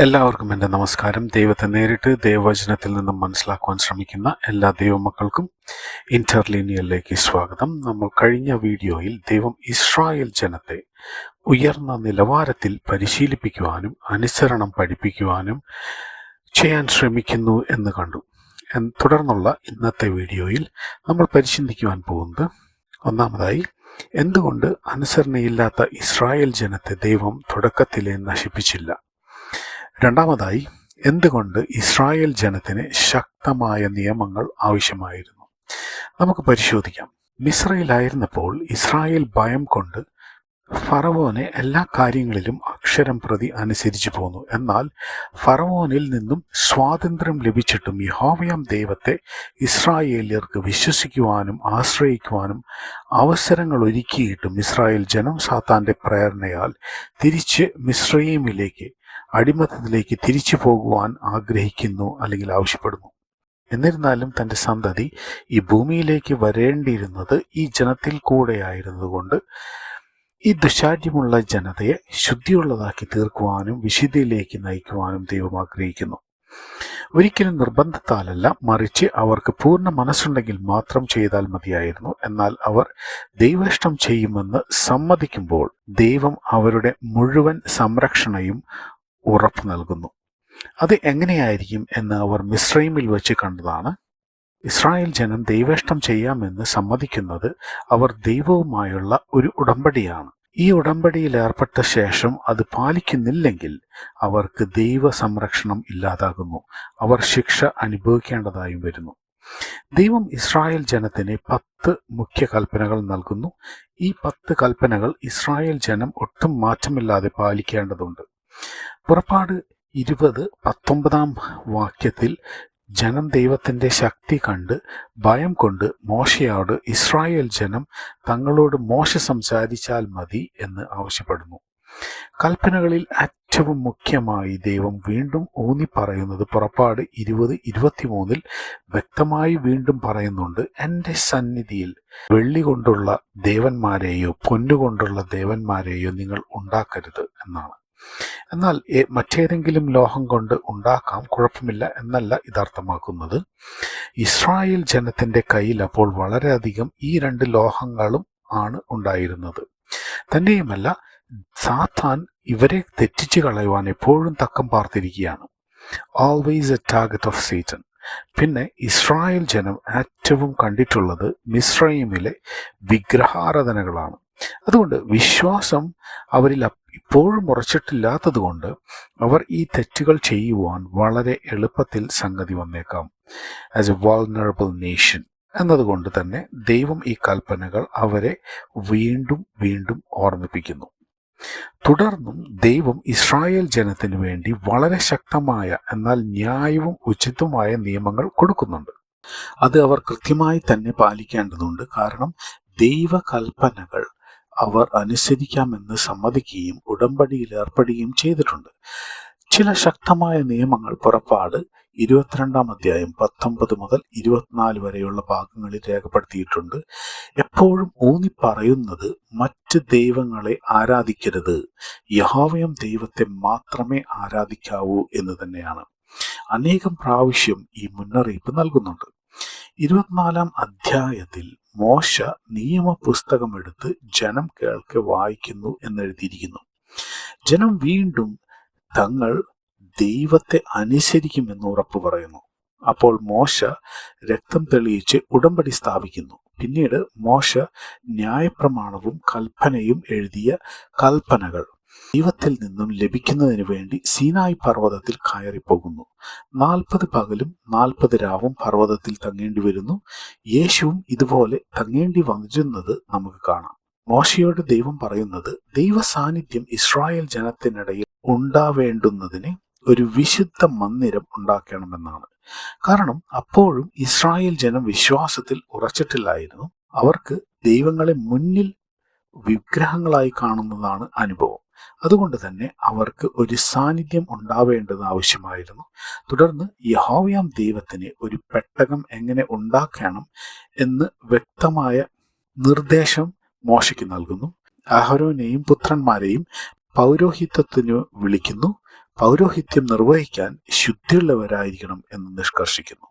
എല്ലാവർക്കും എൻ്റെ നമസ്കാരം. ദൈവത്തെ നേരിട്ട് ദൈവവചനത്തിൽ നിന്നും മനസ്സിലാക്കുവാൻ ശ്രമിക്കുന്ന എല്ലാ ദൈവമക്കൾക്കും ഇന്റർലീനിയറിലേക്ക് സ്വാഗതം. നമ്മൾ കഴിഞ്ഞ വീഡിയോയിൽ ദൈവം ഇസ്രായേൽ ജനത്തെ ഉയർന്ന നിലവാരത്തിൽ പരിശീലിപ്പിക്കുവാനും അനുസരണം പഠിപ്പിക്കുവാനും ചെയ്യാൻ ശ്രമിക്കുന്നു എന്ന് കണ്ടു. തുടർന്നുള്ള ഇന്നത്തെ വീഡിയോയിൽ നമ്മൾ പരിശീലിക്കുവാൻ പോകുന്നത്, ഒന്നാമതായി, എന്തുകൊണ്ട് അനുസരണയില്ലാത്ത ഇസ്രായേൽ ജനത്തെ ദൈവം തുടക്കത്തിലെ നശിപ്പിച്ചില്ല. രണ്ടാമതായി, എന്തുകൊണ്ട് ഇസ്രായേൽ ജനത്തിന് ശക്തമായ നിയമങ്ങൾ ആവശ്യമായിരുന്നു. നമുക്ക് പരിശോധിക്കാം. മിസ്രയിലായിരുന്നപ്പോൾ ഇസ്രായേൽ ഭയം കൊണ്ട് ഫറവോനെ എല്ലാ കാര്യങ്ങളിലും അക്ഷരം പ്രതി അനുസരിച്ചു പോന്നു. എന്നാൽ ഫറവോനിൽ നിന്നും സ്വാതന്ത്ര്യം ലഭിച്ചിട്ടും യഹോവയാം ദൈവത്തെ ഇസ്രായേലിയർക്ക് വിശ്വസിക്കുവാനും ആശ്രയിക്കുവാനും അവസരങ്ങൾ ഒരുക്കിയിട്ടും ഇസ്രായേൽ ജനം സാത്താന്റെ പ്രേരണയാൽ തിരിച്ച് മിസ്രയീമിലേക്ക്, അടിമത്തത്തിലേക്ക് തിരിച്ചു പോകുവാൻ ആഗ്രഹിക്കുന്നു അല്ലെങ്കിൽ ആവശ്യപ്പെടുന്നു. എന്നിരുന്നാലും തൻ്റെ സന്തതി ഈ ഭൂമിയിലേക്ക് വരേണ്ടിയിരുന്നത് ഈ ജനത്തിൽ കൂടെയായിരുന്നതുകൊണ്ട് ഈ ദുശാഠ്യമുള്ള ജനതയെ ശുദ്ധിയുള്ളതാക്കി തീർക്കുവാനും വിശുദ്ധിയിലേക്ക് നയിക്കുവാനും ദൈവം ആഗ്രഹിക്കുന്നു. ഒരിക്കലും നിർബന്ധത്താലല്ല, മറിച്ച് അവർക്ക് പൂർണ്ണ മനസ്സുണ്ടെങ്കിൽ മാത്രം ചെയ്താൽ മതിയായിരുന്നു. എന്നാൽ അവർ ദൈവേഷ്ടം ചെയ്യുമെന്ന് സമ്മതിക്കുമ്പോൾ ദൈവം അവരുടെ മുഴുവൻ സംരക്ഷണയും ഉറപ്പു നൽകുന്നു. അത് എങ്ങനെയായിരിക്കും എന്ന് അവർ മിസ്രൈമിൽ വെച്ച് കണ്ടതാണ്. ഇസ്രായേൽ ജനം ദൈവേഷ്ടം ചെയ്യാമെന്ന് സമ്മതിക്കുന്നത് അവർ ദൈവവുമായുള്ള ഒരു ഉടമ്പടിയാണ്. ഈ ഉടമ്പടിയിൽ ഏർപ്പെട്ട ശേഷം അത് പാലിക്കുന്നില്ലെങ്കിൽ അവർക്ക് ദൈവ സംരക്ഷണം ഇല്ലാതാകുന്നു. അവർ ശിക്ഷ അനുഭവിക്കേണ്ടതായും വരുന്നു. ദൈവം ഇസ്രായേൽ ജനത്തിന് 10 മുഖ്യ കൽപ്പനകൾ നൽകുന്നു. ഈ 10 കൽപ്പനകൾ ഇസ്രായേൽ ജനം ഒട്ടും മാറ്റമില്ലാതെ പാലിക്കേണ്ടതുണ്ട്. പുറപ്പാട് 20:19 വാക്യത്തിൽ ജനം ദൈവത്തിന്റെ ശക്തി കണ്ട് ഭയം കൊണ്ട് മോശയോട് ഇസ്രായേൽ ജനം തങ്ങളോട് മോശ സംസാരിച്ചാൽ മതി എന്ന് ആവശ്യപ്പെടുന്നു. കൽപ്പനകളിൽ ഏറ്റവും മുഖ്യമായി ദൈവം വീണ്ടും ഊന്നി പറയുന്നത് പുറപ്പാട് 20:23 വ്യക്തമായി വീണ്ടും പറയുന്നുണ്ട്, എൻ്റെ സന്നിധിയിൽ വെള്ളി കൊണ്ടുള്ള ദേവന്മാരെയോ പൊന്നുകൊണ്ടുള്ള ദേവന്മാരെയോ നിങ്ങൾ ഉണ്ടാക്കരുത് എന്നാണ്. എന്നാൽ മറ്റേതെങ്കിലും ലോഹം കൊണ്ട് ഉണ്ടാക്കാം, കുഴപ്പമില്ല എന്നല്ല ഇതർത്ഥമാക്കുന്നത്. ഇസ്രായേൽ ജനത്തിന്റെ കയ്യിൽ അപ്പോൾ വളരെയധികം ഈ 2 ലോഹങ്ങളും ആണ് ഉണ്ടായിരുന്നത്. തന്നെയുമല്ല, സാത്താൻ ഇവരെ തെറ്റിച്ചു കളയുവാൻ എപ്പോഴും തക്കം പാർത്തിരിക്കുകയാണ്. Always a target of Satan. പിന്നെ ഇസ്രായേൽ ജനം ഏറ്റവും കണ്ടിട്ടുള്ളത് മിസ്രയീമിലെ വിഗ്രഹാരാധനകളാണ്. അതുകൊണ്ട് വിശ്വാസം അവരിൽ ഇപ്പോഴും ഉറച്ചിട്ടില്ലാത്തത് കൊണ്ട് അവർ ഈ തെറ്റുകൾ ചെയ്യുവാൻ വളരെ എളുപ്പത്തിൽ സംഗതി വന്നേക്കാം. ആസ് എ വൾനറബിൾ നേഷൻ എന്നതുകൊണ്ട് തന്നെ ദൈവം ഈ കൽപ്പനകൾ അവരെ വീണ്ടും വീണ്ടും ഓർമ്മിപ്പിക്കുന്നു. തുടർന്നും ദൈവം ഇസ്രായേൽ ജനത്തിനു വേണ്ടി വളരെ ശക്തമായ എന്നാൽ ന്യായവും ഉചിതവുമായ നിയമങ്ങൾ കൊടുക്കുന്നുണ്ട്. അത് അവർ കൃത്യമായി തന്നെ പാലിക്കേണ്ടതുണ്ട്. കാരണം ദൈവകൽപ്പനകൾ അവർ അനുസരിക്കാമെന്ന് സമ്മതിക്കുകയും ഉടമ്പടിയിൽ ഏർപ്പെടുകയും ചെയ്തിട്ടുണ്ട്. ചില ശക്തമായ നിയമങ്ങൾ പുറപ്പാട് 22 19 മുതൽ 24 വരെയുള്ള ഭാഗങ്ങളിൽ രേഖപ്പെടുത്തിയിട്ടുണ്ട്. എപ്പോഴും ഊന്നി പറയുന്നത് മറ്റ് ദൈവങ്ങളെ ആരാധിക്കരുത്, യഹോവയാം ദൈവത്തെ മാത്രമേ ആരാധിക്കാവൂ എന്ന് തന്നെയാണ്. അനേകം പ്രാവശ്യം ഈ മുന്നറിയിപ്പ് നൽകുന്നുണ്ട്. 24 അധ്യായത്തിൽ മോശ നിയമപുസ്തകമെടുത്ത് ജനം കേൾക്കെ വായിക്കുന്നു എന്നെഴുതിയിരിക്കുന്നു. ജനം വീണ്ടും തങ്ങൾ ദൈവത്തെ അനുസരിക്കുമെന്ന് ഉറപ്പു പറയുന്നു. അപ്പോൾ മോശ രക്തം തെളിയിച്ച് ഉടമ്പടി സ്ഥാപിക്കുന്നു. പിന്നീട് മോശ ന്യായപ്രമാണവും കൽപ്പനയും എഴുതിയ കൽപ്പനകൾ ദൈവത്തിൽ നിന്നും ലഭിക്കുന്നതിന് വേണ്ടി സീനായി പർവ്വതത്തിൽ കയറിപ്പോകുന്നു. 40 പകലും 40 രാവും പർവ്വതത്തിൽ തങ്ങേണ്ടി വരുന്നു. യേശുവും ഇതുപോലെ തങ്ങേണ്ടി വന്നിരുന്നത് നമുക്ക് കാണാം. മോശയോട് ദൈവം പറയുന്നത് ദൈവ സാന്നിധ്യം ഇസ്രായേൽ ജനത്തിനിടയിൽ ഉണ്ടാവേണ്ടുന്നതിന് ഒരു വിശുദ്ധ മന്ദിരം ഉണ്ടാക്കണമെന്നാണ്. കാരണം അപ്പോഴും ഇസ്രായേൽ ജനം വിശ്വാസത്തിൽ ഉറച്ചിട്ടില്ലായിരുന്നു. അവർക്ക് ദൈവങ്ങളെ മുന്നിൽ വിഗ്രഹങ്ങളായി കാണുന്നതാണ് അനുഭവം. അതുകൊണ്ട് തന്നെ അവർക്ക് ഒരു സാന്നിധ്യം ഉണ്ടാവേണ്ടത് ആവശ്യമായിരുന്നു. തുടർന്ന് യഹോവയാം ദൈവത്തിന് ഒരു പെട്ടകം എങ്ങനെ ഉണ്ടാക്കണം എന്ന് വ്യക്തമായ നിർദ്ദേശം മോശയ്ക്ക് നൽകുന്നു. അഹരോനെയും പുത്രന്മാരെയും പൗരോഹിത്യത്തിനു വിളിക്കുന്നു. പൗരോഹിത്യം നിർവഹിക്കാൻ ശുദ്ധിയുള്ളവരായിരിക്കണം എന്ന് നിഷ്കർഷിക്കുന്നു.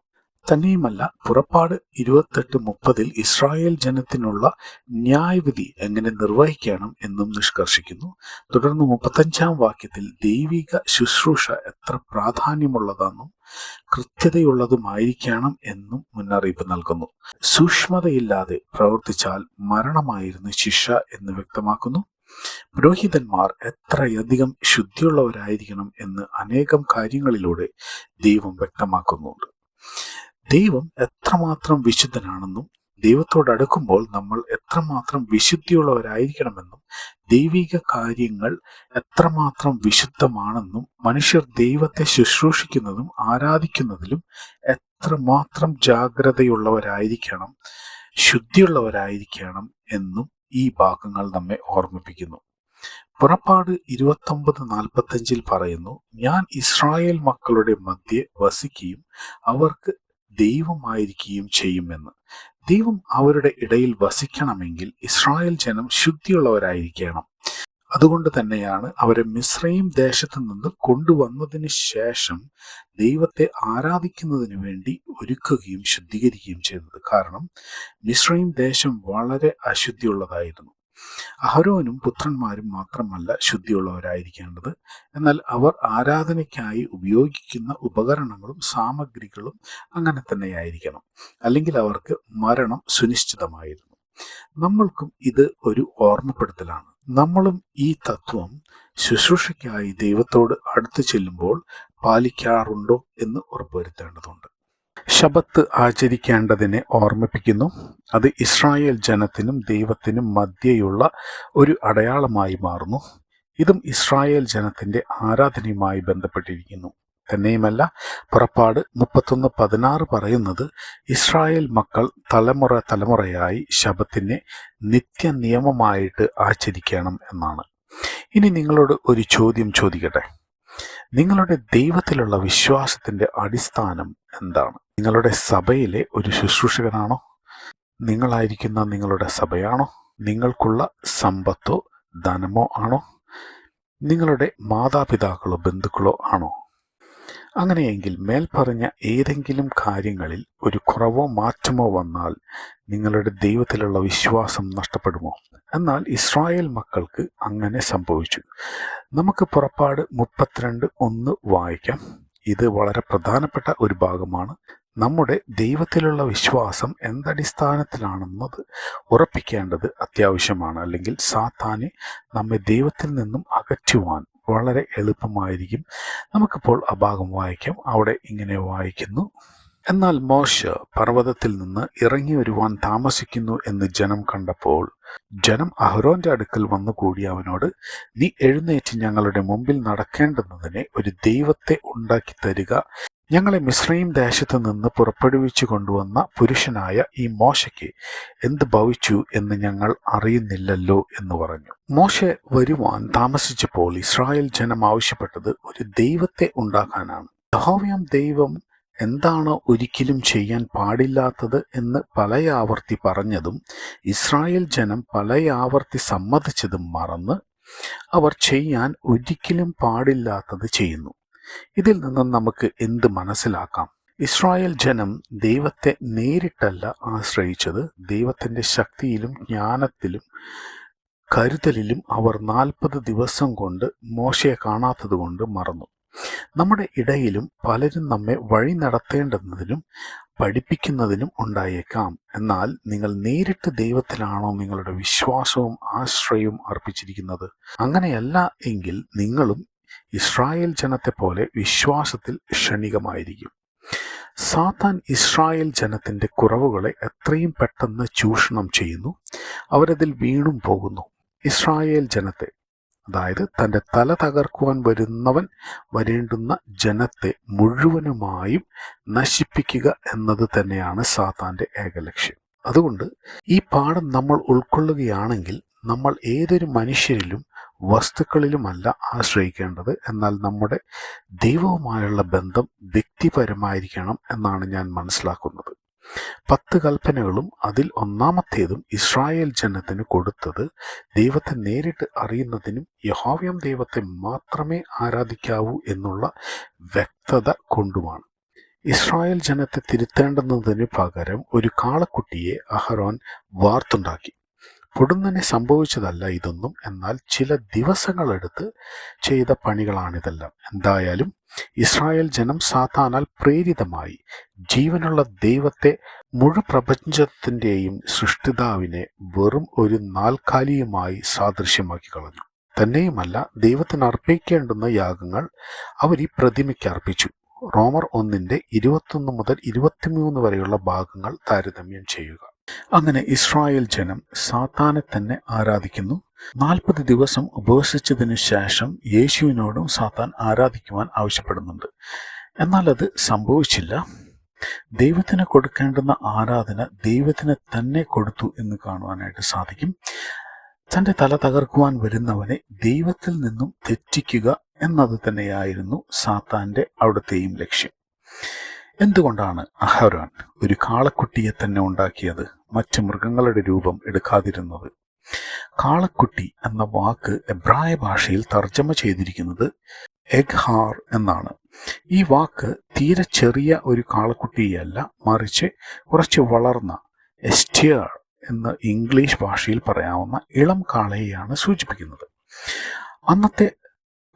തന്നെയുമല്ല, പുറപ്പാട് 28:30 ഇസ്രായേൽ ജനത്തിനുള്ള ന്യായവിധി എങ്ങനെ നിർവഹിക്കണം എന്നും നിഷ്കർഷിക്കുന്നു. തുടർന്ന് 35-ാം വാക്യത്തിൽ ദൈവിക ശുശ്രൂഷ എത്ര പ്രാധാന്യമുള്ളതെന്നും കൃത്യതയുള്ളതുമായിരിക്കണം എന്നും മുന്നറിയിപ്പ് നൽകുന്നു. സൂക്ഷ്മതയില്ലാതെ പ്രവർത്തിച്ചാൽ മരണമായിരുന്നു ശിക്ഷ എന്ന് വ്യക്തമാക്കുന്നു. പുരോഹിതന്മാർ എത്രയധികം ശുദ്ധിയുള്ളവരായിരിക്കണം എന്ന് അനേകം കാര്യങ്ങളിലൂടെ ദൈവം വ്യക്തമാക്കുന്നുണ്ട്. ദൈവം എത്രമാത്രം വിശുദ്ധനാണെന്നും ദൈവത്തോടടുക്കുമ്പോൾ നമ്മൾ എത്രമാത്രം വിശുദ്ധിയുള്ളവരായിരിക്കണമെന്നും ദൈവിക കാര്യങ്ങൾ എത്രമാത്രം വിശുദ്ധമാണെന്നും മനുഷ്യർ ദൈവത്തെ ശുശ്രൂഷിക്കുന്നതും ആരാധിക്കുന്നതിലും എത്രമാത്രം ജാഗ്രതയുള്ളവരായിരിക്കണം, ശുദ്ധിയുള്ളവരായിരിക്കണം എന്നും ഈ ഭാഗങ്ങൾ നമ്മെ ഓർമ്മിപ്പിക്കുന്നു. പുറപ്പാട് 29:45 പറയുന്നു, ഞാൻ ഇസ്രായേൽ മക്കളുടെ മധ്യേ വസിക്കുകയും അവർക്ക് ദൈവമായിരിക്കുകയും ചെയ്യുമെന്ന്. ദൈവം അവരുടെ ഇടയിൽ വസിക്കണമെങ്കിൽ ഇസ്രായേൽ ജനം ശുദ്ധിയുള്ളവരായിരിക്കണം. അതുകൊണ്ട് തന്നെയാണ് അവരെ മിസ്രയീം ദേശത്ത് നിന്ന് കൊണ്ടുവന്നതിന് ശേഷം ദൈവത്തെ ആരാധിക്കുന്നതിന് വേണ്ടി ഒരുക്കുകയും ശുദ്ധീകരിക്കുകയും ചെയ്തത്. കാരണം മിസ്രയീം ദേശം വളരെ അശുദ്ധിയുള്ളതായിരുന്നു. അഹരോനും പുത്രന്മാരും മാത്രമല്ല ശുദ്ധിയുള്ളവരായിരിക്കേണ്ടത്, എന്നാൽ അവർ ആരാധനയ്ക്കായി ഉപയോഗിക്കുന്ന ഉപകരണങ്ങളും സാമഗ്രികളും അങ്ങനെ തന്നെയായിരിക്കണം, അല്ലെങ്കിൽ അവർക്ക് മരണം സുനിശ്ചിതമായിരുന്നു. നമ്മൾക്കും ഇത് ഒരു ഓർമ്മപ്പെടുത്തലാണ്. നമ്മളും ഈ തത്വം ശുശ്രൂഷയ്ക്കായി ദൈവത്തോട് അടുത്ത് ചെല്ലുമ്പോൾ പാലിക്കാറുണ്ടോ എന്ന് ഉറപ്പുവരുത്തേണ്ടതുണ്ട്. ശബത്ത് ആചരിക്കേണ്ടതിനെ ഓർമ്മിപ്പിക്കുന്നു. അത് ഇസ്രായേൽ ജനത്തിനും ദൈവത്തിനും മധ്യേയുള്ള ഒരു അടയാളമായി മാറുന്നു. ഇതും ഇസ്രായേൽ ജനത്തിന്റെ ആരാധനയുമായി ബന്ധപ്പെട്ടിരിക്കുന്നു. തന്നെയുമല്ല, പുറപ്പാട് 31:16 പറയുന്നത് ഇസ്രായേൽ മക്കൾ തലമുറയായി ശബത്തിനെ നിത്യനിയമമായിട്ട് ആചരിക്കണം എന്നാണ്. ഇനി നിങ്ങളോട് ഒരു ചോദ്യം ചോദിക്കട്ടെ. നിങ്ങളുടെ ദൈവത്തിലുള്ള വിശ്വാസത്തിന്റെ അടിസ്ഥാനം എന്താണ്? നിങ്ങളുടെ സഭയിലെ ഒരു ശുശ്രൂഷകനാണോ? നിങ്ങളായിരിക്കുന്ന നിങ്ങളുടെ സഭയാണോ? നിങ്ങൾക്കുള്ള സമ്പത്തോ ധനമോ ആണോ? നിങ്ങളുടെ മാതാപിതാക്കളോ ബന്ധുക്കളോ ആണോ? അങ്ങനെയെങ്കിൽ മേൽപ്പറഞ്ഞ ഏതെങ്കിലും കാര്യങ്ങളിൽ ഒരു കുറവോ മാറ്റമോ വന്നാൽ നിങ്ങളുടെ ദൈവത്തിലുള്ള വിശ്വാസം നഷ്ടപ്പെടുമോ? എന്നാൽ ഇസ്രായേൽ മക്കൾക്ക് അങ്ങനെ സംഭവിച്ചു. നമുക്ക് പുറപ്പാട് 32:1 വായിക്കാം. ഇത് വളരെ പ്രധാനപ്പെട്ട ഒരു ഭാഗമാണ്. നമ്മുടെ ദൈവത്തിലുള്ള വിശ്വാസം എന്തടിസ്ഥാനത്തിലാണെന്നത് ഉറപ്പിക്കേണ്ടത് അത്യാവശ്യമാണ്. അല്ലെങ്കിൽ സാത്താനെ നമ്മെ ദൈവത്തിൽ നിന്നും അകറ്റുവാൻ വളരെ എളുപ്പമായിരിക്കും. നമുക്കിപ്പോൾ ആ ഭാഗം വായിക്കാം. അവിടെ ഇങ്ങനെ വായിക്കുന്നു: എന്നാൽ മോശെ പർവ്വതത്തിൽ നിന്ന് ഇറങ്ങി വരുവാൻ താമസിക്കുന്നു എന്ന് ജനം കണ്ടപ്പോൾ ജനം അഹരോന്റെ അടുക്കൽ വന്നുകൂടി അവനോട്, നീ എഴുന്നേറ്റ് ഞങ്ങളുടെ മുമ്പിൽ നടക്കേണ്ടുന്നതിനെ ഒരു ദൈവത്തെ ഉണ്ടാക്കി തരിക. ഞങ്ങളെ മിസ്രയീം ദേശത്ത് നിന്ന് പുറപ്പെടുവിച്ചു കൊണ്ടുവന്ന പുരുഷനായ ഈ മോശയ്ക്ക് എന്ത് ഭവിച്ചു എന്ന് ഞങ്ങൾ അറിയുന്നില്ലല്ലോ എന്ന് പറഞ്ഞു. മോശെ വരുവാൻ താമസിച്ചപ്പോൾ ഇസ്രായേൽ ജനം ആവശ്യപ്പെട്ടത് ഒരു ദൈവത്തെ ഉണ്ടാക്കാനാണ്. യഹോവയാം ദൈവം എന്താണ് ഒരിക്കലും ചെയ്യാൻ പാടില്ലാത്തത് എന്ന് പലയാവർത്തി പറഞ്ഞതും ഇസ്രായേൽ ജനം പലയാവർത്തി സമ്മതിച്ചതും മറന്ന് അവർ ചെയ്യാൻ ഒരിക്കലും പാടില്ലാത്തത് ചെയ്യുന്നു. ഇതിൽ നിന്നും നമുക്ക് എന്ത് മനസ്സിലാക്കാം? ഇസ്രായേൽ ജനം ദൈവത്തെ നേരിട്ടല്ല ആശ്രയിച്ചത്. ദൈവത്തിൻ്റെ ശക്തിയിലും ജ്ഞാനത്തിലും കരുതലിലും അവർ 40 ദിവസം കൊണ്ട് മോശയെ കാണാത്തത് കൊണ്ട് മറന്നു. നമ്മുടെ ഇടയിലും പലരും നമ്മെ വഴി നടത്തേണ്ടുന്നതിനും പഠിപ്പിക്കുന്നതിനും ഉണ്ടായേക്കാം. എന്നാൽ നിങ്ങൾ നേരിട്ട് ദൈവത്തിലാണോ നിങ്ങളുടെ വിശ്വാസവും ആശ്രയവും അർപ്പിച്ചിരിക്കുന്നത്? അങ്ങനെയല്ല എങ്കിൽ നിങ്ങളും ഇസ്രായേൽ ജനത്തെ പോലെ വിശ്വാസത്തിൽ ക്ഷണികമായിരിക്കും. സാത്താൻ ഇസ്രായേൽ ജനത്തിന്റെ കുറവുകളെ എത്രയും പെട്ടെന്ന് ചൂഷണം ചെയ്യുന്നു. അവരതിൽ വീണും പോകുന്നു. ഇസ്രായേൽ ജനത്തെ, അതായത് തൻ്റെ തല തകർക്കുവാൻ വരേണ്ടുന്ന ജനത്തെ മുഴുവനുമായും നശിപ്പിക്കുക എന്നത് തന്നെയാണ് സാത്താന്റെ ഏകലക്ഷ്യം. അതുകൊണ്ട് ഈ പാഠം നമ്മൾ ഉൾക്കൊള്ളുകയാണെങ്കിൽ നമ്മൾ ഏതൊരു മനുഷ്യരിലും വസ്തുക്കളിലുമല്ല ആശ്രയിക്കേണ്ടത്, എന്നാൽ നമ്മുടെ ദൈവവുമായുള്ള ബന്ധം വ്യക്തിപരമായിരിക്കണം എന്നാണ് ഞാൻ മനസ്സിലാക്കുന്നത്. 10 കൽപ്പനകളും അതിൽ ഒന്നാമത്തേതും ഇസ്രായേൽ ജനത്തിന് കൊടുത്തത് ദൈവത്തെ നേരിട്ട് അറിയുന്നതിനും യഹോവയാം ദൈവത്തെ മാത്രമേ ആരാധിക്കാവൂ എന്നുള്ള വ്യക്തത കൊണ്ടുമാണ്. ഇസ്രായേൽ ജനത്തെ തിരുത്തേണ്ടുന്നതിന് പകരം ഒരു കാളക്കുട്ടിയെ അഹരോൻ വാർത്തുണ്ടാക്കി. പൊടുന്നനെ സംഭവിച്ചതല്ല ഇതൊന്നും, എന്നാൽ ചില ദിവസങ്ങളെടുത്ത് ചെയ്ത പണികളാണിതെല്ലാം. എന്തായാലും ഇസ്രായേൽ ജനം സാത്താനാൽ പ്രേരിതമായി ജീവനുള്ള ദൈവത്തെ, മുഴുപ്രപഞ്ചത്തിൻ്റെയും സൃഷ്ടിതാവിനെ വെറും ഒരു നാൽക്കാലിയുമായി സാദൃശ്യമാക്കി കളഞ്ഞു. തന്നെയുമല്ല, ദൈവത്തിന് അർപ്പിക്കേണ്ടുന്ന യാഗങ്ങൾ അവർ ഈ പ്രതിമയ്ക്ക് അർപ്പിച്ചു. റോമർ 1:21 മുതൽ 23 വരെയുള്ള ഭാഗങ്ങൾ താരതമ്യം ചെയ്യുക. അങ്ങനെ ഇസ്രായേൽ ജനം സാത്താനെ തന്നെ ആരാധിക്കുന്നു. 40 ദിവസം ഉപവസിച്ചതിനു ശേഷം യേശുവിനോടും സാത്താൻ ആരാധിക്കുവാൻ ആവശ്യപ്പെടുന്നുണ്ട്. എന്നാൽ അത് സംഭവിച്ചില്ല. ദൈവത്തിന് കൊടുക്കേണ്ടുന്ന ആരാധന ദൈവത്തിന് തന്നെ കൊടുത്തു എന്ന് കാണുവാനായിട്ട് സാധിക്കും. തൻ്റെ തല തകർക്കുവാൻ വരുന്നവനെ ദൈവത്തിൽ നിന്നും തെറ്റിക്കുക എന്നത് തന്നെയായിരുന്നു സാത്താൻ്റെ അവിടുത്തെയും ലക്ഷ്യം. എന്തുകൊണ്ടാണ് അഹരോൻ ഒരു കാളക്കുട്ടിയെ തന്നെ ഉണ്ടാക്കിയത്, മറ്റ് മൃഗങ്ങളുടെ രൂപം എടുക്കാതിരുന്നത്? കാളക്കുട്ടി എന്ന വാക്ക് എബ്രായ ഭാഷയിൽ തർജ്ജമ ചെയ്തിരിക്കുന്നത് എഗ്ഹാർ എന്നാണ്. ഈ വാക്ക് തീരെ ചെറിയ ഒരു കാളക്കുട്ടിയല്ല, മറിച്ച് കുറച്ച് വളർന്ന എസ്റ്റിയർ എന്ന് ഇംഗ്ലീഷ് ഭാഷയിൽ പറയാവുന്ന ഇളം കാളയെയാണ് സൂചിപ്പിക്കുന്നത്. അന്നത്തെ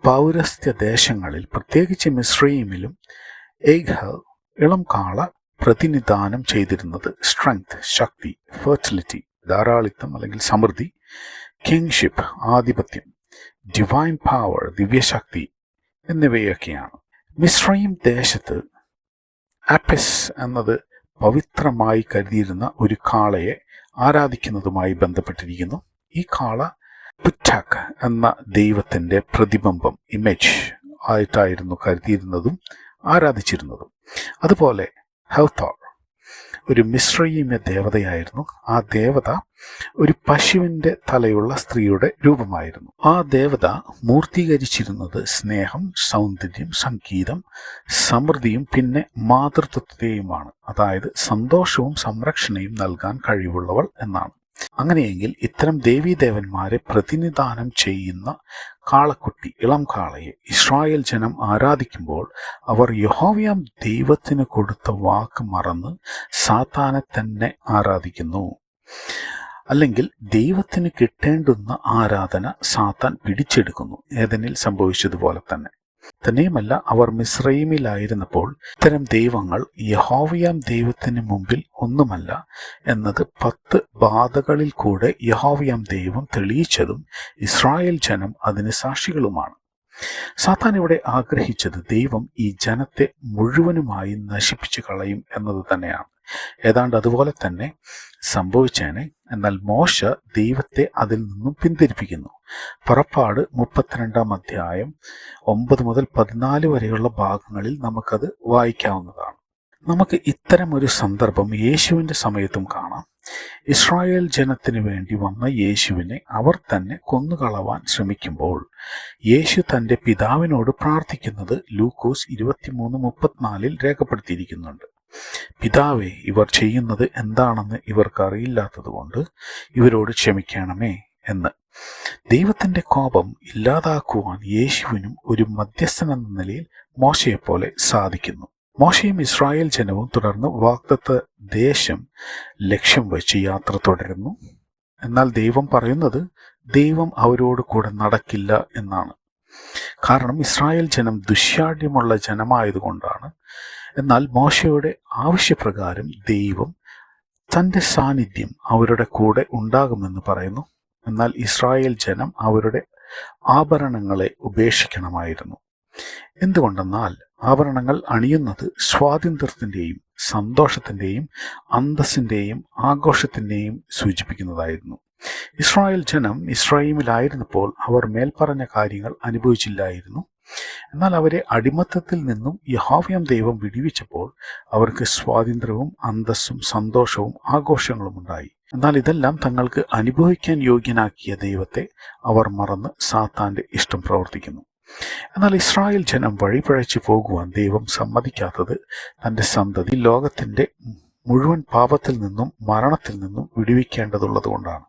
പൗരസ്ത്യ ദേശങ്ങളിൽ, പ്രത്യേകിച്ച് മിസ്രൈമിലും, എഗ്ഹർ ഇളം കാള പ്രതിനിധാനം ചെയ്തിരുന്നത് സ്ട്രെങ്ത്, ശക്തി, ഫെർട്ടിലിറ്റി, ധാരാളിത്തം അല്ലെങ്കിൽ സമൃദ്ധി, കിങ്ഷിപ്പ്, ആധിപത്യം, ഡിവൈൻ പവർ, ദിവ്യശക്തി എന്നിവയൊക്കെയാണ്. മിസ്രൈം ദേശത്ത് ആപ്പിസ് എന്നത് പവിത്രമായി കരുതിയിരുന്ന ഒരു കാളയെ ആരാധിക്കുന്നതുമായി ബന്ധപ്പെട്ടിരിക്കുന്നു. ഈ കാള പുറ്റാക് എന്ന ദൈവത്തിൻ്റെ പ്രതിബിംബം, ഇമേജ് ആയിട്ടായിരുന്നു കരുതിയിരുന്നതും ആരാധിച്ചിരുന്നതും. അതുപോലെ ഹൗത്തോർ ഒരു മിസ്രയീമ്യ ദേവതയായിരുന്നു. ആ ദേവത ഒരു പശുവിൻ്റെ തലയുള്ള സ്ത്രീയുടെ രൂപമായിരുന്നു. ആ ദേവത മൂർത്തീകരിച്ചിരുന്നത് സ്നേഹം, സൗന്ദര്യം, സംഗീതം, സമൃദ്ധിയും പിന്നെ മാതൃത്വത്തെയുമാണ്. അതായത് സന്തോഷവും സംരക്ഷണയും നൽകാൻ കഴിവുള്ളവൾ എന്നാണ്. അങ്ങനെയെങ്കിൽ ഇത്തരം ദേവീദേവന്മാരെ പ്രതിനിധാനം ചെയ്യുന്ന കാളക്കുട്ടി, ഇളം കാളയെ ഇസ്രായേൽ ജനം ആരാധിക്കുമ്പോൾ അവർ യഹോവയാം ദൈവത്തിന് കൊടുത്ത വാക്ക് മറന്ന് സാത്താനെ തന്നെ ആരാധിക്കുന്നു. അല്ലെങ്കിൽ ദൈവത്തിന് കിട്ടേണ്ടുന്ന ആരാധന സാത്താൻ പിടിച്ചെടുക്കുന്നു. ഏദനിൽ സംഭവിച്ചതുപോലെ തന്നെ. തന്നെയുമല്ല, അവർ മിസ്രൈമിലായിരുന്നപ്പോൾ ഇത്തരം ദൈവങ്ങൾ യഹോവയാം ദൈവത്തിന് മുമ്പിൽ ഒന്നുമല്ല എന്നത് 10 ബാധകളിൽ കൂടെ യഹോവയാം ദൈവം തെളിയിച്ചതും ഇസ്രായേൽ ജനം അതിന് സാക്ഷികളുമാണ്. സാത്താൻ ഇവിടെ ആഗ്രഹിച്ചത് ദൈവം ഈ ജനത്തെ മുഴുവനുമായി നശിപ്പിച്ചു കളയും എന്നത് തന്നെയാണ്. ഏതാണ്ട് അതുപോലെ തന്നെ സംഭവിച്ചേനെ. എന്നാൽ മോശ ദൈവത്തെ അതിൽ നിന്നും പിന്തിരിപ്പിക്കുന്നു. പുറപ്പാട് 32 9 മുതൽ 14 വരെയുള്ള ഭാഗങ്ങളിൽ നമുക്കത് വായിക്കാവുന്നതാണ്. നമുക്ക് ഇത്തരം ഒരു സന്ദർഭം യേശുവിൻ്റെ സമയത്തും കാണാം. ഇസ്രായേൽ ജനത്തിനു വേണ്ടി വന്ന യേശുവിനെ അവർ തന്നെ കൊന്നുകളവാൻ ശ്രമിക്കുമ്പോൾ യേശു തൻ്റെ പിതാവിനോട് പ്രാർത്ഥിക്കുന്നത് ലൂക്കോസ് 23:34 രേഖപ്പെടുത്തിയിരിക്കുന്നുണ്ട്. പിതാവേ, ഇവർ ചെയ്യുന്നത് എന്താണെന്ന് ഇവർക്കറിയില്ലാത്തതുകൊണ്ട് ഇവരോട് ക്ഷമിക്കണമേ എന്ന്. ദൈവത്തിൻ്റെ കോപം ഇല്ലാതാക്കുവാൻ യേശുവിനും ഒരു മധ്യസ്ഥൻ എന്ന നിലയിൽ മോശയെപ്പോലെ സാധിക്കുന്നു. മോശയും ഇസ്രായേൽ ജനവും തുടർന്ന് വാഗ്ദത്ത ദേശം ലക്ഷ്യം വെച്ച് യാത്ര തുടരുന്നു. എന്നാൽ ദൈവം പറയുന്നത് ദൈവം അവരോട് കൂടെ നടക്കില്ല എന്നാണ്. കാരണം ഇസ്രായേൽ ജനം ദുശ്ശാഠ്യമുള്ള ജനമായതുകൊണ്ടാണ്. എന്നാൽ മോശയുടെ ആവശ്യപ്രകാരം ദൈവം തൻ്റെ സാന്നിധ്യം അവരുടെ കൂടെ ഉണ്ടാകുമെന്ന് പറയുന്നു. എന്നാൽ ഇസ്രായേൽ ജനം അവരുടെ ആഭരണങ്ങളെ ഉപേക്ഷിക്കണമായിരുന്നു. എന്തുകൊണ്ടെന്നാൽ ആഭരണങ്ങൾ അണിയുന്നത് സ്വാതന്ത്ര്യത്തിൻ്റെയും സന്തോഷത്തിൻ്റെയും അന്തസ്സിൻ്റെയും ആഘോഷത്തിൻ്റെയും സൂചിപ്പിക്കുന്നതായിരുന്നു. ഇസ്രായേൽ ജനം ഇസ്രായേലിലായിരുന്നപ്പോൾ അവർ മേൽപ്പറഞ്ഞ കാര്യങ്ങൾ അനുഭവിച്ചില്ലായിരുന്നു. എന്നാൽ അവരെ അടിമത്തത്തിൽ നിന്നും യഹോവയാം ദൈവം വിടുവിച്ചപ്പോൾ അവർക്ക് സ്വാതന്ത്ര്യവും അന്തസ്സും സന്തോഷവും ആഘോഷങ്ങളും ഉണ്ടായി. എന്നാൽ ഇതെല്ലാം തങ്ങൾക്ക് അനുഭവിക്കാൻ യോഗ്യനാക്കിയ ദൈവത്തെ അവർ മറന്ന് സാത്താന്റെ ഇഷ്ടം പ്രവർത്തിക്കുന്നു. എന്നാൽ ഇസ്രായേൽ ജനം വഴിപഴച്ചു പോകുവാൻ ദൈവം സമ്മതിക്കാത്തത് തൻ്റെ സന്തതി ലോകത്തിൻ്റെ മുഴുവൻ പാപത്തിൽ നിന്നും മരണത്തിൽ നിന്നും വിടുവിക്കേണ്ടതുള്ളത് കൊണ്ടാണ്.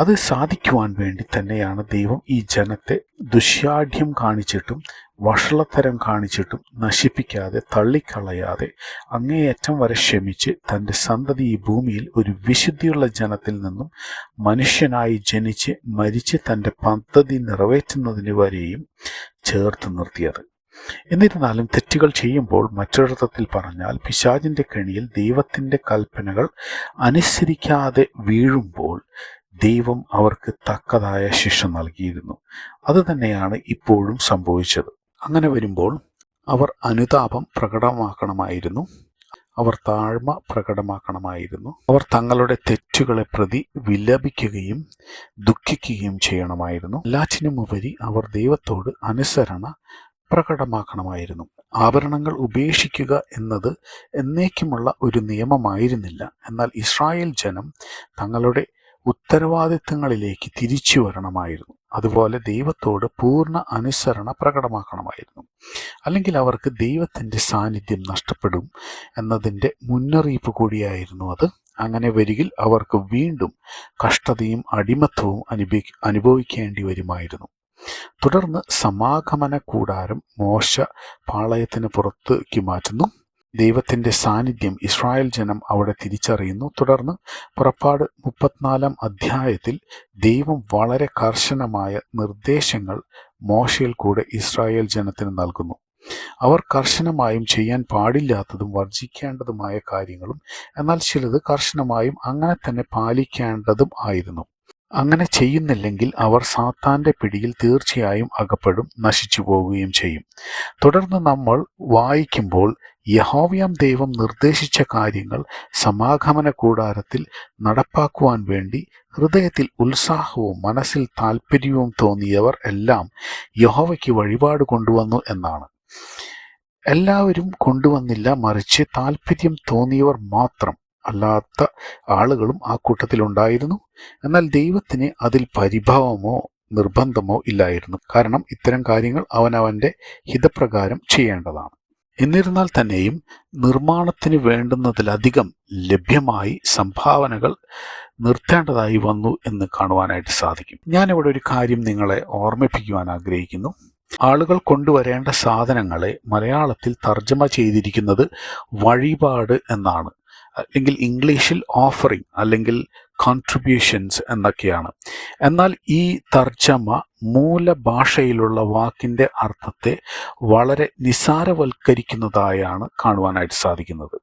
അത് സാധിക്കുവാൻ വേണ്ടി തന്നെയാണ് ദൈവം ഈ ജനത്തെ ദുശ്ശാഠ്യം കാണിച്ചിട്ടും വഷളത്തരം കാണിച്ചിട്ടും നശിപ്പിക്കാതെ തള്ളിക്കളയാതെ അങ്ങേയറ്റം വരെ ക്ഷമിച്ച് തൻ്റെ സന്തതി ഈ ഭൂമിയിൽ ഒരു വിശുദ്ധിയുള്ള ജനത്തിൽ നിന്നും മനുഷ്യനായി ജനിച്ച് മരിച്ച് തൻ്റെ പദ്ധതി നിറവേറ്റുന്നതിന് വരെയും ചേർത്ത് നിർത്തിയത്. എന്നിരുന്നാലും തെറ്റുകൾ ചെയ്യുമ്പോൾ, മറ്റൊരർത്ഥത്തിൽ പറഞ്ഞാൽ പിശാചിന്റെ കെണിയിൽ ദൈവത്തിൻ്റെ കൽപ്പനകൾ അനുസരിക്കാതെ വീഴുമ്പോൾ ദൈവം അവർക്ക് തക്കതായ ശിക്ഷ നൽകിയിരുന്നു. അതുതന്നെയാണ് ഇപ്പോഴും സംഭവിച്ചത്. അങ്ങനെ വരുമ്പോൾ അവർ അനുതാപം പ്രകടമാക്കണമായിരുന്നു, അവർ താഴ്മ പ്രകടമാക്കണമായിരുന്നു, അവർ തങ്ങളുടെ തെറ്റുകളെ പ്രതി വിലപിക്കുകയും ദുഃഖിക്കുകയും ചെയ്യണമായിരുന്നു. എല്ലാറ്റിനുമുപരി അവർ ദൈവത്തോട് അനുസരണ പ്രകടമാക്കണമായിരുന്നു. ആഭരണങ്ങൾ ഉപേക്ഷിക്കുക എന്നത് എന്നേക്കുമുള്ള ഒരു നിയമമായിരുന്നില്ല. എന്നാൽ ഇസ്രായേൽ ജനം തങ്ങളുടെ ഉത്തരവാദിത്തങ്ങളിലേക്ക് തിരിച്ചു വരണമായിരുന്നു. അതുപോലെ ദൈവത്തോട് പൂർണ്ണ അനുസരണ പ്രകടമാക്കണമായിരുന്നു. അല്ലെങ്കിൽ അവർക്ക് ദൈവത്തിൻ്റെ സാന്നിധ്യം നഷ്ടപ്പെടും എന്നതിൻ്റെ മുന്നറിയിപ്പ് കൂടിയായിരുന്നു അത്. അങ്ങനെ വരികിൽ അവർക്ക് വീണ്ടും കഷ്ടതയും അടിമത്വവും അനുഭവിക്കേണ്ടി വരുമായിരുന്നു. തുടർന്ന് സമാഗമന കൂടാരം മോശ പാളയത്തിന് പുറത്തേക്ക് മാറ്റുന്നു. ദൈവത്തിൻ്റെ സാന്നിധ്യം ഇസ്രായേൽ ജനം അവിടെ തിരിച്ചറിയുന്നു. തുടർന്ന് പുറപ്പാട് 34 അധ്യായത്തിൽ ദൈവം വളരെ കർശനമായ നിർദ്ദേശങ്ങൾ മോശയിൽ കൂടെ ഇസ്രായേൽ ജനത്തിന് നൽകുന്നു. അവർ കർശനമായും ചെയ്യാൻ പാടില്ലാത്തതും വർജിക്കേണ്ടതുമായ കാര്യങ്ങളും, എന്നാൽ ചിലത് കർശനമായും അങ്ങനെ തന്നെ പാലിക്കേണ്ടതും ആയിരുന്നു. അങ്ങനെ ചെയ്യുന്നില്ലെങ്കിൽ അവർ സാത്താന്റെ പിടിയിൽ തീർച്ചയായും അകപ്പെടും, നശിച്ചു പോവുകയും ചെയ്യും. തുടർന്ന് നമ്മൾ വായിക്കുമ്പോൾ യഹോവയാം ദൈവം നിർദ്ദേശിച്ച കാര്യങ്ങൾ സമാഗമന കൂടാരത്തിൽ നടപ്പാക്കുവാൻ വേണ്ടി ഹൃദയത്തിൽ ഉത്സാഹവും മനസ്സിൽ താല്പര്യവും തോന്നിയവർ എല്ലാം യഹോവയ്ക്ക് വഴിപാട് കൊണ്ടുവന്നു എന്നാണ്. എല്ലാവരും കൊണ്ടുവന്നില്ല, മറിച്ച് താല്പര്യം തോന്നിയവർ മാത്രം അല്ലാത്ത ആളുകളും ആ കൂട്ടത്തിലുണ്ടായിരുന്നു. എന്നാൽ ദൈവത്തിന് അതിൽ പരിഭവമോ നിർബന്ധമോ ഇല്ലായിരുന്നു. കാരണം ഇത്തരം കാര്യങ്ങൾ അവനവൻ്റെ ഹിതപ്രകാരം ചെയ്യേണ്ടതാണ്. എന്നിരുന്നാൽ തന്നെയും നിർമ്മാണത്തിന് വേണ്ടുന്നതിലധികം ലഭ്യമായി സംഭാവനകൾ നിർത്തേണ്ടതായി വന്നു എന്ന് കാണുവാനായിട്ട് സാധിക്കും. ഞാനിവിടെ ഒരു കാര്യം നിങ്ങളെ ഓർമ്മിപ്പിക്കുവാൻ ആഗ്രഹിക്കുന്നു. ആളുകൾ കൊണ്ടുവരേണ്ട സാധനങ്ങളെ മലയാളത്തിൽ തർജ്ജമ ചെയ്തിരിക്കുന്നത് വഴിപാട് എന്നാണ്, അല്ലെങ്കിൽ ഇംഗ്ലീഷിൽ ഓഫറിംഗ് അല്ലെങ്കിൽ കോൺട്രിബ്യൂഷൻസ് എന്നൊക്കെയാണ്. എന്നാൽ ഈ തർജ്ജമ മൂലഭാഷയിലുള്ള വാക്കിൻ്റെ അർത്ഥത്തെ വളരെ നിസാരവൽക്കരിക്കുന്നതായാണ് കാണുവാനായിട്ട് സാധിക്കുന്നത്.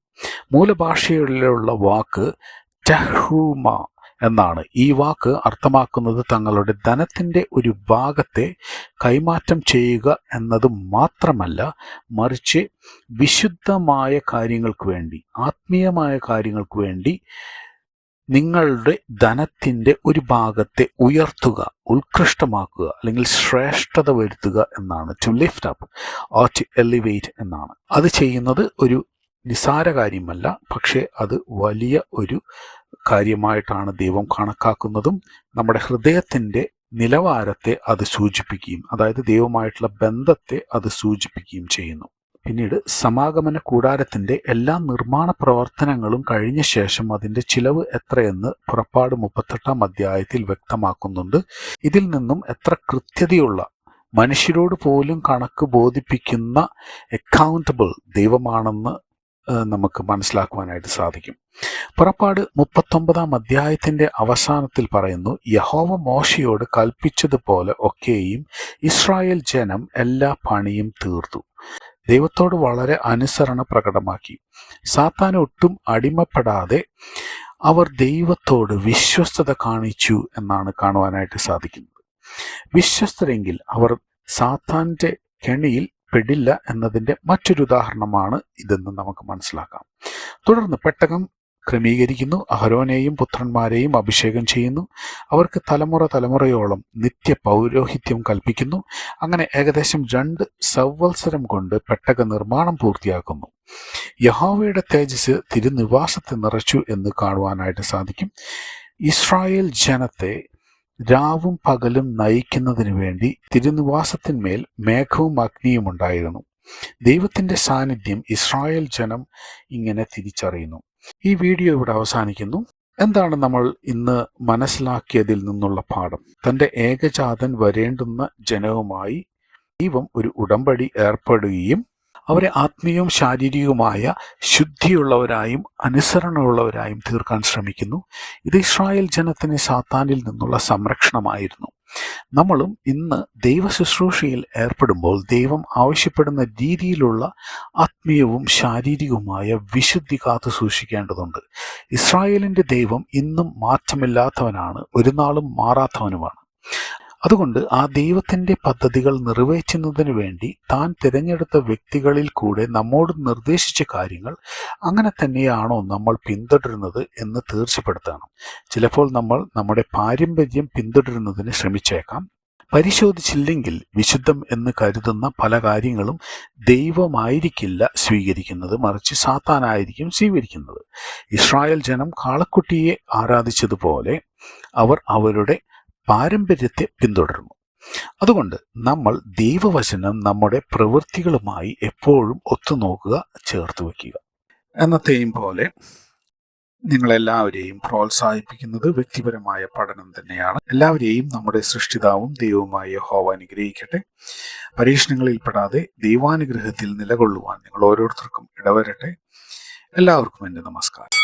മൂലഭാഷയിലുള്ള വാക്ക് ടഹ്റൂമ എന്നാണ്. ഈ വാക്ക് അർത്ഥമാക്കുന്നത് തങ്ങളുടെ ധനത്തിൻ്റെ ഒരു ഭാഗത്തെ കൈമാറ്റം ചെയ്യുക എന്നത് മാത്രമല്ല, മറിച്ച് വിശുദ്ധമായ കാര്യങ്ങൾക്ക് വേണ്ടി, ആത്മീയമായ കാര്യങ്ങൾക്ക് വേണ്ടി നിങ്ങളുടെ ധനത്തിൻ്റെ ഒരു ഭാഗത്തെ ഉയർത്തുക, ഉത്കൃഷ്ടമാക്കുക, അല്ലെങ്കിൽ ശ്രേഷ്ഠത വരുത്തുക എന്നാണ്. To lift up or to elevate എന്നാണ്. അത് ചെയ്യുന്നത് ഒരു നിസാര കാര്യമല്ല, പക്ഷേ അത് വലിയ ഒരു കാര്യമായിട്ടാണ് ദൈവം കണക്കാക്കുന്നതും നമ്മുടെ ഹൃദയത്തിൻ്റെ നിലവാരത്തെ അത് സൂചിപ്പിക്കുകയും, അതായത് ദൈവമായിട്ടുള്ള ബന്ധത്തെ അത് സൂചിപ്പിക്കുകയും ചെയ്യുന്നു. പിന്നീട് സമാഗമന കൂടാരത്തിൻ്റെ എല്ലാ നിർമ്മാണ പ്രവർത്തനങ്ങളും കഴിഞ്ഞ ശേഷം അതിൻ്റെ ചിലവ് എത്രയെന്ന് പുറപ്പാട് 38 അധ്യായത്തിൽ വ്യക്തമാക്കുന്നുണ്ട്. ഇതിൽ നിന്നും എത്ര കൃത്യതയുള്ള, മനുഷ്യരോട് പോലും കണക്ക് ബോധിപ്പിക്കുന്ന അക്കൗണ്ടബിൾ ദൈവമാണെന്ന് നമുക്ക് മനസ്സിലാക്കുവാനായിട്ട് സാധിക്കും. പുറപ്പാട് 39 അധ്യായത്തിൻ്റെ അവസാനത്തിൽ പറയുന്നു, യഹോവ മോശയോട് കൽപ്പിച്ചതുപോലെ ഒക്കെയും ഇസ്രായേൽ ജനം എല്ലാ പണിയും തീർത്തു. ദൈവത്തോട് വളരെ അനുസരണ പ്രകടമാക്കി. സാത്താന് ഒട്ടും അടിമപ്പെടാതെ അവർ ദൈവത്തോട് വിശ്വസ്തത കാണിച്ചു എന്നാണ് കാണുവാനായിട്ട് സാധിക്കുന്നത്. വിശ്വസ്തരെങ്കിൽ അവർ സാത്താന്റെ കെണിയിൽ പെടില്ല എന്നതിൻ്റെ മറ്റൊരു ഉദാഹരണമാണ് ഇതെന്ന് നമുക്ക് മനസ്സിലാക്കാം. തുടർന്ന് പെട്ടകം ക്രമീകരിക്കുന്നു, അഹരോനെയും പുത്രന്മാരെയും അഭിഷേകം ചെയ്യുന്നു, അവർക്ക് തലമുറയോളം നിത്യ പൗരോഹിത്യം കൽപ്പിക്കുന്നു. അങ്ങനെ ഏകദേശം 2 സംവത്സരം കൊണ്ട് പെട്ടക നിർമ്മാണം പൂർത്തിയാക്കുന്നു. യഹോവയുടെ തേജസ് തിരുനിവാസത്തെ നിറച്ചു എന്ന് കാണുവാനായിട്ട് സാധിക്കും. ഇസ്രായേൽ ജനത്തെ രാവും പകലും നയിക്കുന്നതിന് വേണ്ടി തിരുനിവാസത്തിന്മേൽ മേഘവും അഗ്നിയും ഉണ്ടായിരുന്നു. ദൈവത്തിൻ്റെ സാന്നിധ്യം ഇസ്രായേൽ ജനം ഇങ്ങനെ തിരിച്ചറിയുന്നു. ഈ വീഡിയോ ഇവിടെ അവസാനിക്കുന്നു. എന്താണ് നമ്മൾ ഇന്ന് മനസ്സിലാക്കിയതിൽ നിന്നുള്ള പാഠം? തൻ്റെ ഏകജാതൻ വരേണ്ടുന്ന ജനവുമായി ദൈവം ഒരു ഉടമ്പടി ഏർപ്പെടുകയും അവരെ ആത്മീയവും ശാരീരികവുമായ ശുദ്ധിയുള്ളവരായും അനുസരണമുള്ളവരായും തീർക്കാൻ ശ്രമിക്കുന്നു. ഇത് ഇസ്രായേൽ ജനത്തിന് സാത്താനിൽ നിന്നുള്ള സംരക്ഷണമായിരുന്നു. നമ്മളും ഇന്ന് ദൈവ ശുശ്രൂഷയിൽ ഏർപ്പെടുമ്പോൾ ദൈവം ആവശ്യപ്പെടുന്ന രീതിയിലുള്ള ആത്മീയവും ശാരീരികവുമായ വിശുദ്ധി കാത്തു സൂക്ഷിക്കേണ്ടതുണ്ട്. ഇസ്രായേലിൻ്റെ ദൈവം ഇന്നും മാറ്റമില്ലാത്തവനാണ്, ഒരു നാളും മാറാത്തവനുമാണ്. അതുകൊണ്ട് ആ ദൈവത്തിൻ്റെ പദ്ധതികൾ നിറവേറ്റുന്നതിന് വേണ്ടി താൻ തിരഞ്ഞെടുത്ത വ്യക്തികളിൽ കൂടെ നമ്മോട് നിർദ്ദേശിച്ച കാര്യങ്ങൾ അങ്ങനെ തന്നെയാണോ നമ്മൾ പിന്തുടരുന്നത് എന്ന് തീർച്ചപ്പെടുത്തണം. ചിലപ്പോൾ നമ്മൾ നമ്മുടെ പാരമ്പര്യം പിന്തുടരുന്നതിന് ശ്രമിച്ചേക്കാം. പരിശോധിച്ചില്ലെങ്കിൽ വിശുദ്ധം എന്ന് കരുതുന്ന പല കാര്യങ്ങളും ദൈവമായിരിക്കില്ല സ്വീകരിക്കുന്നത്, മറിച്ച് സാത്താനായിരിക്കും സ്വീകരിക്കുന്നത്. ഇസ്രായേൽ ജനം കാളക്കുട്ടിയെ ആരാധിച്ചതുപോലെ അവർ അവരുടെ പാരമ്പര്യത്തെ പിന്തുടർന്നു. അതുകൊണ്ട് നമ്മൾ ദൈവവചനം നമ്മുടെ പ്രവൃത്തികളുമായി എപ്പോഴും ഒത്തുനോക്കുക, ചേർത്ത് വയ്ക്കുക. എന്നത്തെയും പോലെ നിങ്ങളെല്ലാവരെയും പ്രോത്സാഹിപ്പിക്കുന്നത് വ്യക്തിപരമായ പഠനം തന്നെയാണ്. എല്ലാവരെയും നമ്മുടെ സൃഷ്ടിതാവും ദൈവവുമായ യഹോവ അനുഗ്രഹിക്കട്ടെ. പരീക്ഷണങ്ങളിൽ പെടാതെ ദൈവാനുഗ്രഹത്തിൽ നിലകൊള്ളുവാൻ നിങ്ങൾ ഓരോരുത്തർക്കും ഇടവരട്ടെ. എല്ലാവർക്കും എൻ്റെ നമസ്കാരം.